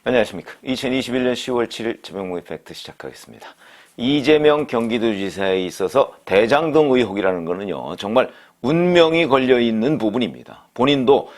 안녕하십니까. 2021년 10월 7일 최병무의 팩트 시작하겠습니다. 이재명 경기도지사에 있어서 대장동 의혹이라는 거는요, 정말 운명이 걸려있는 부분입니다. 본인도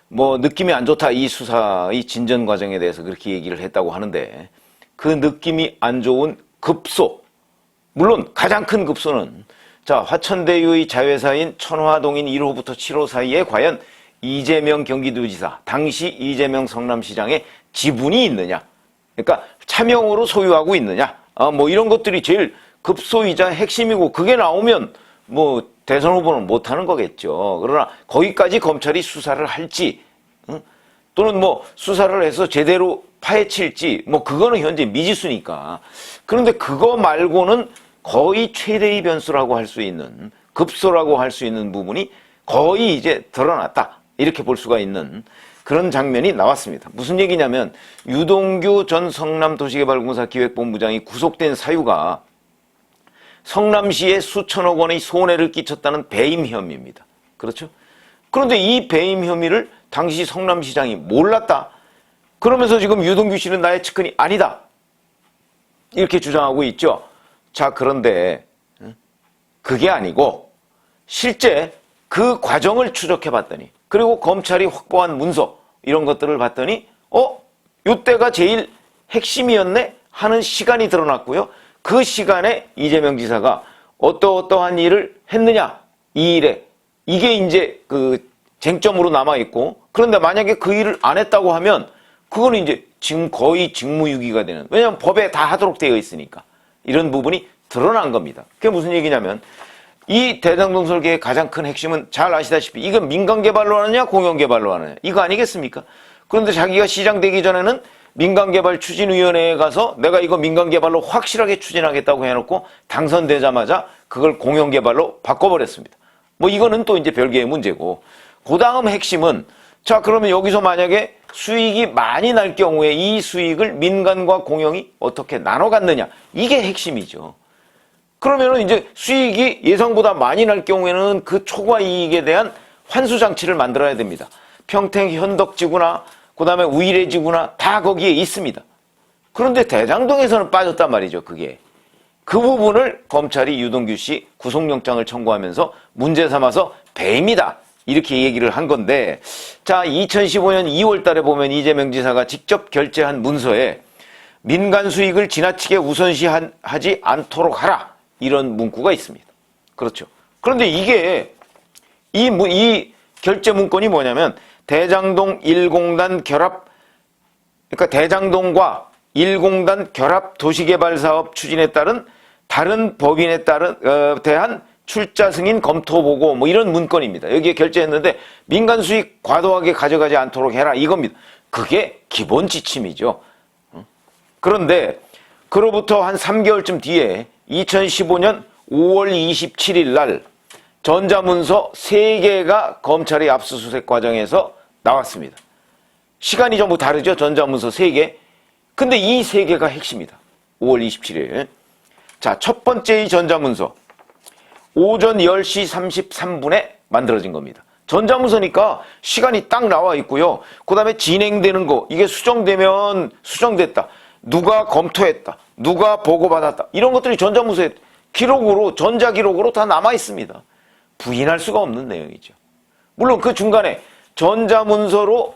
뭐 느낌이 안 좋다, 이 수사의 진전 과정에 대해서 그렇게 얘기를 했다고 하는데, 그 느낌이 안 좋은 급소, 물론 가장 큰 급소는 자, 화천대유의 자회사인 천화동인 1호부터 7호 사이에 과연 이재명 경기도지사, 당시 이재명 성남시장의 지분이 있느냐, 그러니까 차명으로 소유하고 있느냐, 뭐 이런 것들이 제일 급소이자 핵심이고, 그게 나오면 뭐 대선 후보는 못하는 거겠죠. 그러나 거기까지 검찰이 수사를 할지, 또는 뭐 수사를 해서 제대로 파헤칠지, 뭐 그거는 현재 미지수니까. 그런데 그거 말고는 거의 최대의 변수라고 할 수 있는, 급소라고 할 수 있는 부분이 거의 이제 드러났다, 이렇게 볼 수가 있는 그런 장면이 나왔습니다. 무슨 얘기냐면, 유동규 전 성남도시개발공사 기획본부장이 구속된 사유가 성남시에 수천억 원의 손해를 끼쳤다는 배임 혐의입니다. 그렇죠? 그런데 이 배임 혐의를 당시 성남시장이 몰랐다. 그러면서 지금 유동규 씨는 나의 측근이 아니다, 이렇게 주장하고 있죠. 자, 그런데 그게 아니고 실제 그 과정을 추적해 봤더니, 그리고 검찰이 확보한 문서 이런 것들을 봤더니 요때가 제일 핵심이었네 하는 시간이 드러났고요. 그 시간에 이재명 지사가 어떠한 일을 했느냐, 이 일에, 이게 이제 그 쟁점으로 남아있고, 그런데 만약에 그 일을 안 했다고 하면 그거는 이제 지금 거의 직무유기가 되는, 왜냐하면 법에 다 하도록 되어 있으니까 이런 부분이 드러난 겁니다. 그게 무슨 얘기냐면, 이 대장동 설계의 가장 큰 핵심은 잘 아시다시피 이건 민간개발로 하느냐 공영개발로 하느냐, 이거 아니겠습니까? 그런데 자기가 시장 되기 전에는 민간개발 추진위원회에 가서 내가 이거 민간개발로 확실하게 추진하겠다고 해놓고 당선되자마자 그걸 공영개발로 바꿔버렸습니다. 뭐 이거는 또 이제 별개의 문제고, 그 다음 핵심은, 자, 그러면 여기서 만약에 수익이 많이 날 경우에 이 수익을 민간과 공영이 어떻게 나눠 갖느냐, 이게 핵심이죠. 그러면은 이제 수익이 예상보다 많이 날 경우에는 그 초과 이익에 대한 환수 장치를 만들어야 됩니다. 평택 현덕지구나, 그 다음에 우이래지구나, 다 거기에 있습니다. 그런데 대장동에서는 빠졌단 말이죠, 그게. 그 부분을 검찰이 유동규 씨 구속영장을 청구하면서 문제 삼아서 배임이다, 이렇게 얘기를 한 건데, 자, 2015년 2월 달에 보면 이재명 지사가 직접 결재한 문서에 민간 수익을 지나치게 우선시하지 않도록 하라, 이런 문구가 있습니다. 그렇죠. 그런데 이게 이 결재 문건이 뭐냐면, 대장동 1공단 결합, 그러니까 대장동과 1공단 결합 도시개발 사업 추진에 따른 다른 법인에 대한 출자 승인 검토 보고, 뭐 이런 문건입니다. 여기에 결재했는데 민간 수익 과도하게 가져가지 않도록 해라, 이겁니다. 그게 기본 지침이죠. 그런데 그로부터 한 3개월쯤 뒤에 2015년 5월 27일 날 전자문서 3개가 검찰의 압수수색 과정에서 나왔습니다. 시간이 전부 다르죠, 전자문서 3개. 근데 이 3개가 핵심이다. 5월 27일. 자, 첫 번째의 전자문서, 오전 10시 33분에 만들어진 겁니다. 전자문서니까 시간이 딱 나와 있고요. 그 다음에 진행되는 거, 이게 수정되면 수정됐다, 누가 검토했다, 누가 보고받았다, 이런 것들이 전자문서에 기록으로, 전자기록으로 다 남아 있습니다. 부인할 수가 없는 내용이죠. 물론 그 중간에 전자문서로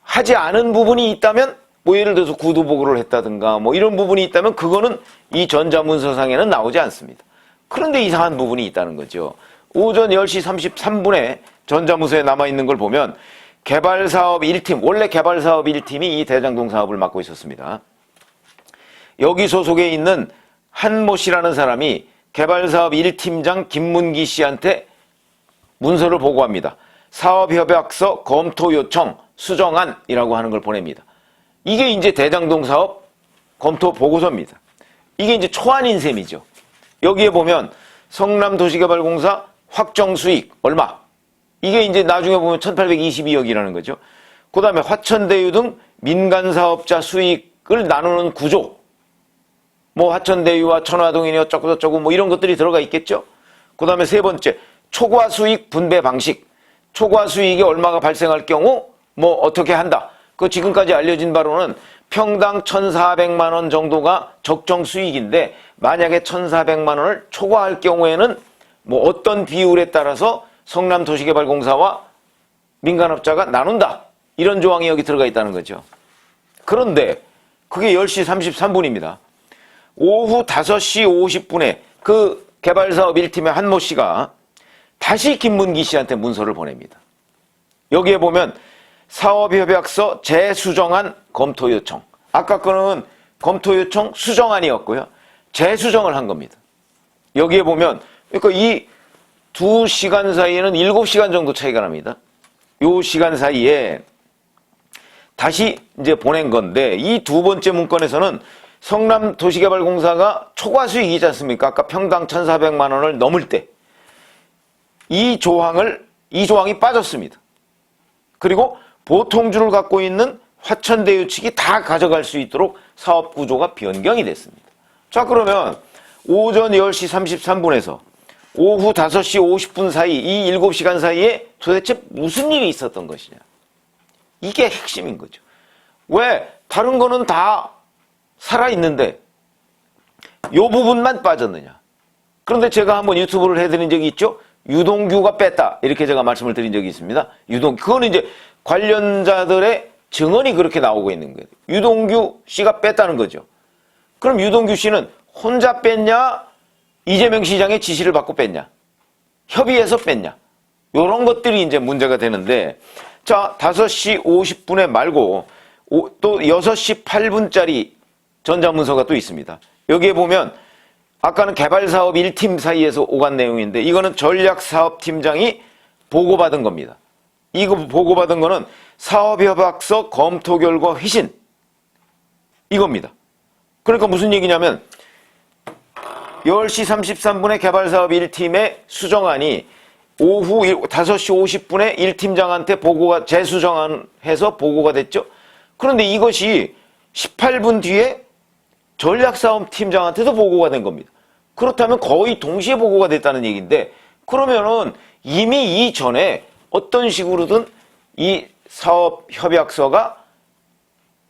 하지 않은 부분이 있다면, 뭐 예를 들어서 구두보고를 했다든가 뭐 이런 부분이 있다면 그거는 이 전자문서상에는 나오지 않습니다. 그런데 이상한 부분이 있다는 거죠. 오전 10시 33분에 전자문서에 남아있는 걸 보면, 개발사업 1팀, 원래 개발사업 1팀이 이 대장동 사업을 맡고 있었습니다. 여기 소속에 있는 한모 씨라는 사람이 개발사업 1팀장 김문기 씨한테 문서를 보고합니다. 사업협약서 검토 요청 수정안이라고 하는 걸 보냅니다. 이게 이제 대장동 사업 검토 보고서입니다. 이게 이제 초안인 셈이죠. 여기에 보면 성남도시개발공사 확정 수익 얼마, 이게 이제 나중에 보면 1822억이라는 거죠. 그 다음에 화천대유 등 민간사업자 수익을 나누는 구조, 뭐 화천대유와 천화동이니 어쩌고 뭐 이런 것들이 들어가 있겠죠. 그 다음에 세 번째, 초과 수익 분배 방식, 초과 수익이 얼마가 발생할 경우 뭐 어떻게 한다. 그 지금까지 알려진 바로는 평당 1,400만 원 정도가 적정 수익인데 만약에 1,400만 원을 초과할 경우에는 뭐 어떤 비율에 따라서 성남도시개발공사와 민간업자가 나눈다. 이런 조항이 여기 들어가 있다는 거죠. 그런데 그게 10시 33분입니다. 오후 5시 50분에 그 개발사업 1팀의 한모 씨가 다시 김문기 씨한테 문서를 보냅니다. 여기에 보면 사업협약서 재수정안 검토 요청. 아까 거는 검토 요청 수정안이었고요. 재수정을 한 겁니다. 여기에 보면 그러니까 이 2시간 사이에는 7시간 정도 차이가 납니다. 요 시간 사이에 다시 이제 보낸 건데 이 두 번째 문건에서는 성남도시개발공사가 초과 수익이지 않습니까? 아까 평당 1,400만 원을 넘을 때 이 조항이 빠졌습니다. 그리고 보통주를 갖고 있는 화천대유 측이 다 가져갈 수 있도록 사업 구조가 변경이 됐습니다. 자, 그러면 오전 10시 33분에서 오후 5시 50분 사이 이 7시간 사이에 도대체 무슨 일이 있었던 것이냐. 이게 핵심인 거죠. 왜 다른 거는 다 살아있는데 이 부분만 빠졌느냐. 그런데 제가 한번 유튜브를 해드린 적이 있죠. 유동규가 뺐다. 이렇게 제가 말씀을 드린 적이 있습니다. 그거는 이제 관련자들의 증언이 그렇게 나오고 있는 거예요. 유동규 씨가 뺐다는 거죠. 그럼 유동규 씨는 혼자 뺐냐? 이재명 시장의 지시를 받고 뺐냐? 협의해서 뺐냐? 이런 것들이 이제 문제가 되는데, 자, 5시 50분에 말고 또 6시 8분짜리 전자문서가 또 있습니다. 여기에 보면 아까는 개발사업 1팀 사이에서 오간 내용인데 이거는 전략사업팀장이 보고받은 겁니다. 이거 보고받은 거는 사업협약서 검토 결과 회신 이겁니다. 그러니까 무슨 얘기냐면 10시 33분에 개발사업 1팀의 수정안이 오후 5시 50분에 1팀장한테 재수정안해서 보고가 됐죠. 그런데 이것이 18분 뒤에 전략사업팀장한테도 보고가 된 겁니다. 그렇다면 거의 동시에 보고가 됐다는 얘기인데 그러면은 이미 이전에 어떤 식으로든 이 사업협약서가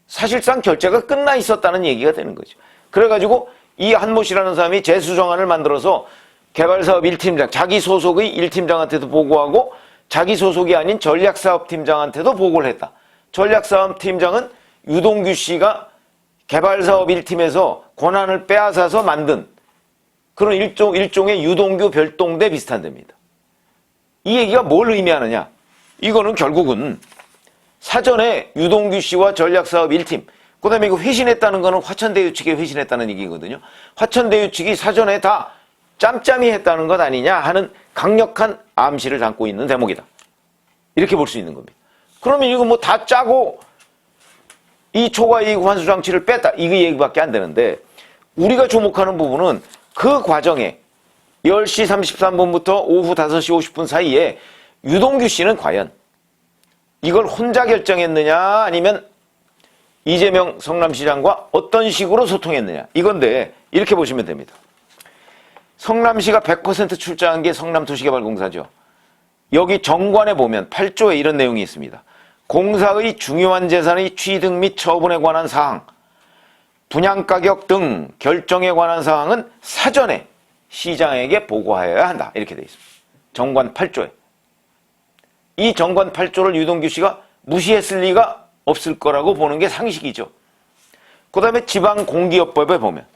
사실상 결제가 끝나 있었다는 얘기가 되는 거죠. 그래가지고 이 한모 씨라는 사람이 재수정안을 만들어서 개발사업 1팀장, 자기 소속의 1팀장한테도 보고하고 자기 소속이 아닌 전략사업팀장한테도 보고를 했다. 전략사업팀장은 유동규 씨가 개발사업 1팀에서 권한을 빼앗아서 만든 그런 일종의 유동규 별동대 비슷한 데입니다. 이 얘기가 뭘 의미하느냐? 이거는 결국은 사전에 유동규 씨와 전략사업 1팀, 그 다음에 이거 회신했다는 거는 화천대유 측에 회신했다는 얘기거든요. 화천대유 측이 사전에 다 짬짬이 했다는 것 아니냐 하는 강력한 암시를 담고 있는 대목이다. 이렇게 볼 수 있는 겁니다. 그러면 이거 뭐 다 짜고 이 초과이익 환수 장치를 뺐다. 이거 얘기밖에 안 되는데 우리가 주목하는 부분은 그 과정에 10시 33분부터 오후 5시 50분 사이에 유동규 씨는 과연 이걸 혼자 결정했느냐 아니면 이재명 성남시장과 어떤 식으로 소통했느냐 이건데 이렇게 보시면 됩니다. 성남시가 100% 출자한 게 성남도시개발공사죠. 여기 정관에 보면 8조에 이런 내용이 있습니다. 공사의 중요한 재산의 취득 및 처분에 관한 사항, 분양가격 등 결정에 관한 사항은 사전에 시장에게 보고하여야 한다. 이렇게 되어 있습니다. 정관 8조에. 이 정관 8조를 유동규 씨가 무시했을 리가 없을 거라고 보는 게 상식이죠. 그 다음에 지방공기업법에 보면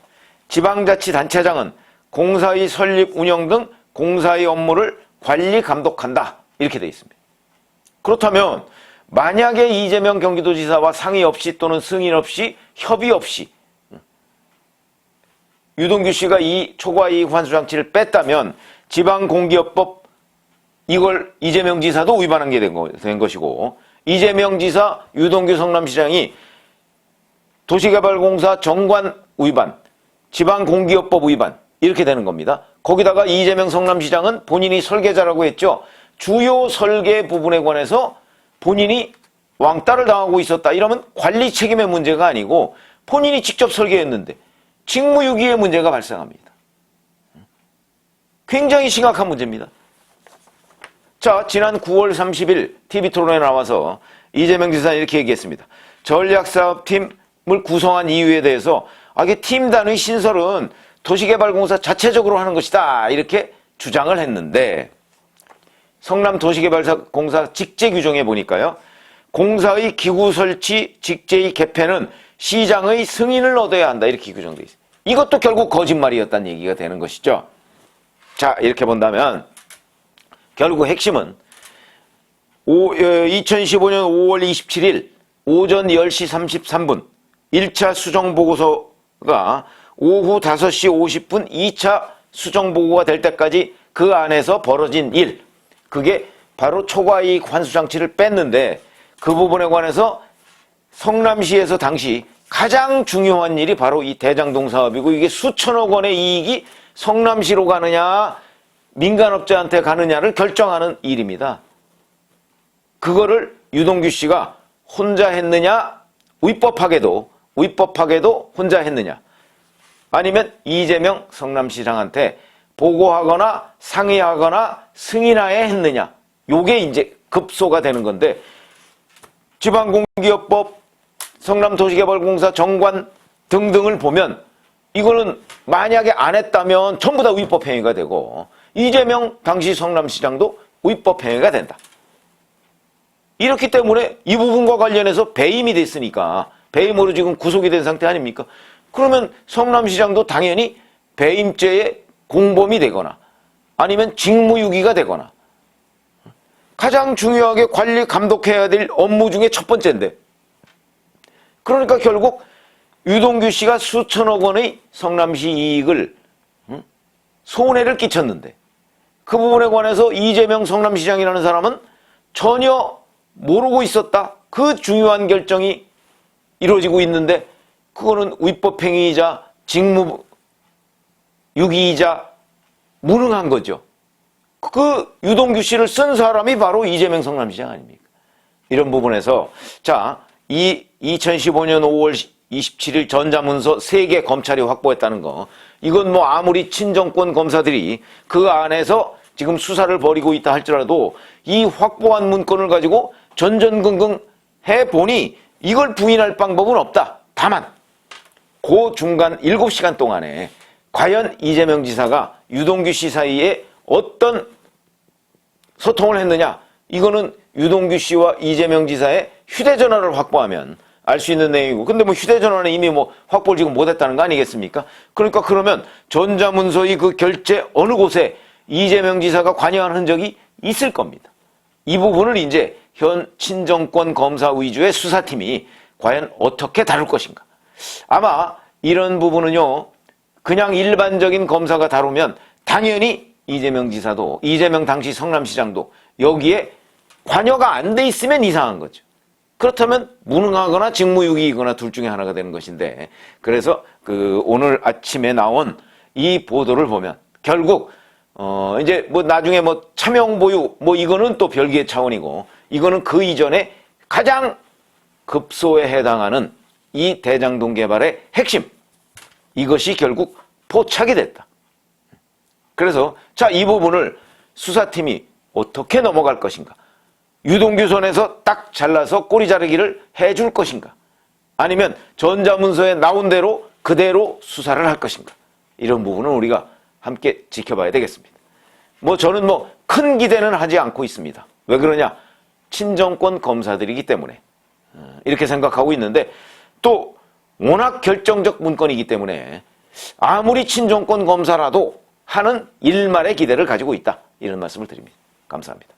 지방자치단체장은 공사의 설립, 운영 등 공사의 업무를 관리, 감독한다. 이렇게 되어 있습니다. 그렇다면 만약에 이재명 경기도지사와 상의 없이 또는 승인 없이 협의 없이 유동규 씨가 이 초과이익 환수장치를 뺐다면 지방공기업법 이걸 이재명 지사도 위반한 게 된 것이고 이재명 지사, 유동규 성남시장이 도시개발공사 정관 위반, 지방공기업법 위반 이렇게 되는 겁니다. 거기다가 이재명 성남시장은 본인이 설계자라고 했죠. 주요 설계 부분에 관해서 본인이 왕따를 당하고 있었다. 이러면 관리 책임의 문제가 아니고 본인이 직접 설계했는데 직무유기의 문제가 발생합니다. 굉장히 심각한 문제입니다. 자, 지난 9월 30일 TV토론에 나와서 이재명 지사는 이렇게 얘기했습니다. 전략사업팀 구성한 이유에 대해서 이게 팀 단위 신설은 도시개발공사 자체적으로 하는 것이다 이렇게 주장을 했는데 성남도시개발공사 직제 규정에 보니까요. 공사의 기구 설치 직제의 개폐는 시장의 승인을 얻어야 한다 이렇게 규정되어 있어요. 이것도 결국 거짓말이었다는 얘기가 되는 것이죠. 자, 이렇게 본다면 결국 핵심은 2015년 5월 27일 오전 10시 33분 1차 수정보고서가 오후 5시 50분 2차 수정보고가 될 때까지 그 안에서 벌어진 일, 그게 바로 초과이익 환수장치를 뺐는데 그 부분에 관해서 성남시에서 당시 가장 중요한 일이 바로 이 대장동 사업이고 이게 수천억 원의 이익이 성남시로 가느냐 민간업자한테 가느냐를 결정하는 일입니다. 그거를 유동규 씨가 혼자 했느냐 위법하게도 혼자 했느냐 아니면 이재명 성남시장한테 보고하거나 상의하거나 승인하에 했느냐 요게 이제 급소가 되는 건데 지방공기업법 성남도시개발공사 정관 등등을 보면 이거는 만약에 안 했다면 전부 다 위법행위가 되고 이재명 당시 성남시장도 위법행위가 된다. 이렇기 때문에 이 부분과 관련해서 배임이 됐으니까 배임으로 지금 구속이 된 상태 아닙니까? 그러면 성남시장도 당연히 배임죄의 공범이 되거나 아니면 직무유기가 되거나 가장 중요하게 관리 감독해야 될 업무 중에 첫 번째인데 그러니까 결국 유동규 씨가 수천억 원의 성남시 이익을 손해를 끼쳤는데 그 부분에 관해서 이재명 성남시장이라는 사람은 전혀 모르고 있었다. 그 중요한 결정이 이루어지고 있는데 그거는 위법행위이자 직무유기이자 무능한 거죠. 그 유동규 씨를 쓴 사람이 바로 이재명 성남시장 아닙니까? 이런 부분에서 자, 이 2015년 5월 27일 전자문서 3개 검찰이 확보했다는 거 이건 뭐 아무리 친정권 검사들이 그 안에서 지금 수사를 벌이고 있다 할지라도 이 확보한 문건을 가지고 전전긍긍 해보니 이걸 부인할 방법은 없다. 다만 그 중간 7시간 동안에 과연 이재명 지사가 유동규 씨 사이에 어떤 소통을 했느냐 이거는 유동규 씨와 이재명 지사의 휴대전화를 확보하면 알 수 있는 내용이고 근데 뭐 휴대전화는 이미 뭐 확보를 지금 못했다는 거 아니겠습니까? 그러니까 그러면 전자문서의 그 결제 어느 곳에 이재명 지사가 관여한 흔적이 있을 겁니다. 이 부분을 이제 현 친정권 검사 위주의 수사팀이 과연 어떻게 다룰 것인가. 아마 이런 부분은요 그냥 일반적인 검사가 다루면 당연히 이재명 지사도 이재명 당시 성남시장도 여기에 관여가 안 돼 있으면 이상한 거죠. 그렇다면 무능하거나 직무유기이거나 둘 중에 하나가 되는 것인데 그래서 그 오늘 아침에 나온 이 보도를 보면 결국 이제 뭐 나중에 뭐 차명 보유 뭐 이거는 또 별개의 차원이고 이거는 그 이전에 가장 급소에 해당하는 이 대장동 개발의 핵심 이것이 결국 포착이 됐다. 그래서 자, 이 부분을 수사팀이 어떻게 넘어갈 것인가? 유동규 손에서 딱 잘라서 꼬리 자르기를 해줄 것인가? 아니면 전자문서에 나온 대로 그대로 수사를 할 것인가? 이런 부분은 우리가 함께 지켜봐야 되겠습니다. 뭐 저는 뭐 큰 기대는 하지 않고 있습니다. 왜 그러냐? 친정권 검사들이기 때문에 이렇게 생각하고 있는데 또 워낙 결정적 문건이기 때문에 아무리 친정권 검사라도 하는 일말의 기대를 가지고 있다. 이런 말씀을 드립니다. 감사합니다.